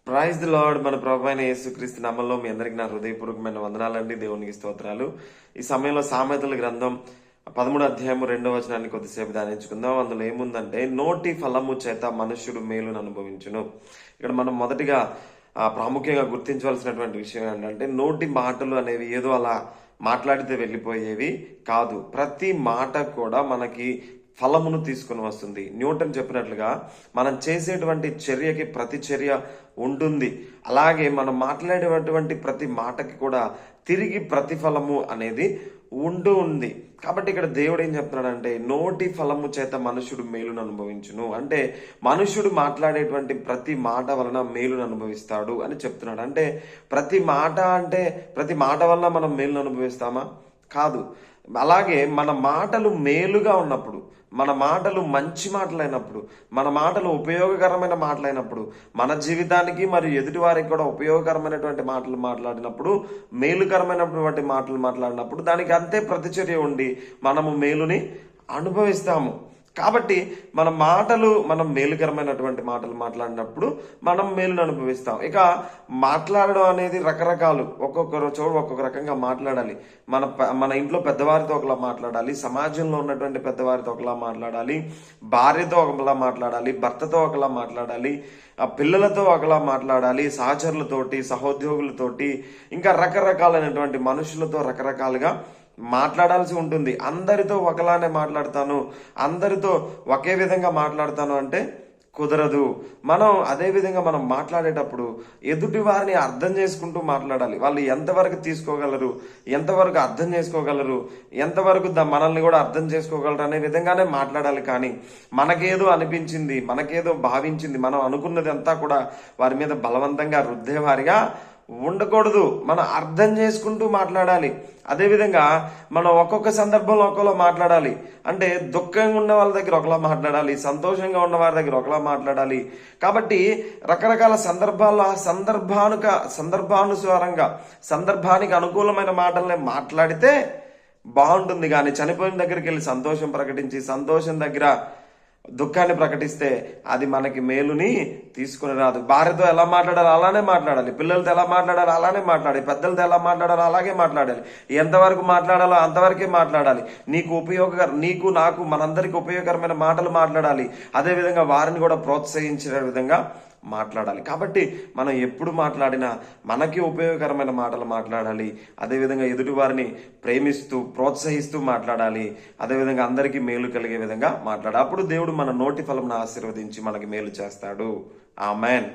Praise the lord. మన ప్రభు అయిన యేసుక్రీస్తు నామములో మీ అందరికి నా హృదయపూర్వకమైన వందనాలండి. దేవునికి స్తోత్రాలు. ఈ సమయంలో సామెతల గ్రంథం 13వ అధ్యాయము 2వ వచనాన్ని కొద్దిసేపు ధ్యానించుకుందాం. అందులో ఏముందంటే, నోటి ఫలము చేత మనుష్యుడు మేలును అనుభవించును. ఇక్కడ మనం మొదటిగా ప్రాముఖ్యంగా గుర్తించవలసినటువంటి విషయం ఏంటంటే, నోటి మాటలు అనేవి ఏదో అలా మాట్లాడితే వెళ్ళిపోయేవి కాదు. ప్రతి మాట కూడా మనకి ఫలమును తీసుకుని వస్తుంది. న్యూటన్ చెప్పినట్లుగా మనం చేసేటువంటి చర్యకి ప్రతి చర్య ఉంటుంది. అలాగే మనం మాట్లాడేటువంటి ప్రతి మాటకి కూడా తిరిగి ప్రతిఫలము అనేది ఉంది. కాబట్టి ఇక్కడ దేవుడు ఏం చెప్తున్నాడంటే, నోటి ఫలము చేత మనుషుడు మేలును అనుభవించును. అంటే మనుషుడు మాట్లాడేటువంటి ప్రతి మాట వలన మేలును అనుభవిస్తాడు అని చెప్తున్నాడు. అంటే ప్రతి మాట వలన మనం మేలును అనుభవిస్తామా? కాదు. అలాగే మన మాటలు మేలుగా ఉన్నప్పుడు, మన మాటలు మంచి మాటలైనప్పుడు, మన మాటలు ఉపయోగకరమైన మాటలైనప్పుడు, మన జీవితానికి మరియు ఎదుటి వారికి కూడా ఉపయోగకరమైనటువంటి మాటలు మాట్లాడినప్పుడు, మేలుకరమైనటువంటి మాటలు మాట్లాడినప్పుడు దానికి అంతే ప్రతిచర్య ఉండి మనము మేలుని అనుభవిస్తాము. కాబట్టి మనం మేలుకరమైనటువంటి మాటలు మాట్లాడినప్పుడు మనం మేలును అనుభవిస్తాం. ఇక మాట్లాడడం అనేది రకరకాలు, ఒక్కొక్క చోటు ఒక్కొక్క రకంగా మాట్లాడాలి. మన ఇంట్లో పెద్దవారితో ఒకలా మాట్లాడాలి, సమాజంలో ఉన్నటువంటి పెద్దవారితో ఒకలా మాట్లాడాలి, భార్యతో ఒకలా మాట్లాడాలి, భర్తతో ఒకలా మాట్లాడాలి, పిల్లలతో ఒకలా మాట్లాడాలి, సహచరులతోటి, సహోద్యోగులతోటి, ఇంకా రకరకాలైనటువంటి మనుషులతో రకరకాలుగా మాట్లాడాల్సి ఉంటుంది. అందరితో ఒకలానే మాట్లాడతాను, అందరితో ఒకే విధంగా మాట్లాడతాను అంటే కుదరదు. అదే విధంగా మనం మాట్లాడేటప్పుడు ఎదుటి వారిని అర్థం చేసుకుంటూ మాట్లాడాలి. వాళ్ళు ఎంతవరకు తీసుకోగలరు, ఎంతవరకు అర్థం చేసుకోగలరు, ఎంతవరకు మనల్ని కూడా అర్థం చేసుకోగలరు అనే విధంగానే మాట్లాడాలి. కానీ మనకేదో అనిపించింది, మనకేదో భావించింది, మనం అనుకున్నది అంతా కూడా వారి మీద బలవంతంగా రుద్దేవారిగా ఉండకూడదు. మనం అర్థం చేసుకుంటూ మాట్లాడాలి. అదేవిధంగా మనం ఒక్కొక్క సందర్భంలో ఒకలా మాట్లాడాలి. అంటే దుఃఖంగా ఉన్న వాళ్ళ దగ్గర ఒకలా మాట్లాడాలి, సంతోషంగా ఉన్న వారి దగ్గర ఒకలా మాట్లాడాలి. కాబట్టి రకరకాల సందర్భాల్లో సందర్భానుసారంగా సందర్భానికి అనుకూలమైన మాటల్ని మాట్లాడితే బాగుంటుంది. కానీ చనిపోయిన దగ్గరికి వెళ్ళి సంతోషం ప్రకటించి, సంతోషం దగ్గర దుఃఖాన్ని ప్రకటిస్తే అది మనకి మేలుని తీసుకుని రాదు. భార్యతో ఎలా మాట్లాడాలి అలానే మాట్లాడాలి, పిల్లలతో ఎలా మాట్లాడాలి అలానే మాట్లాడాలి, పెద్దలతో ఎలా మాట్లాడాలి అలాగే మాట్లాడాలి, ఎంతవరకు మాట్లాడాలో అంతవరకే మాట్లాడాలి. నీకు నాకు మనందరికి ఉపయోగకరమైన మాటలు మాట్లాడాలి. అదేవిధంగా వారిని కూడా ప్రోత్సహించే విధంగా మాట్లాడాలి. కాబట్టి మనం ఎప్పుడు మాట్లాడినా మనకి ఉపయోగకరమైన మాటలు మాట్లాడాలి. అదేవిధంగా ఎదుటి వారిని ప్రేమిస్తూ ప్రోత్సహిస్తూ మాట్లాడాలి. అదేవిధంగా అందరికీ మేలు కలిగే విధంగా మాట్లాడాలి. అప్పుడు దేవుడు మన నోటి ఫలంను ఆశీర్వదించి మనకి మేలు చేస్తాడు. ఆమెన్.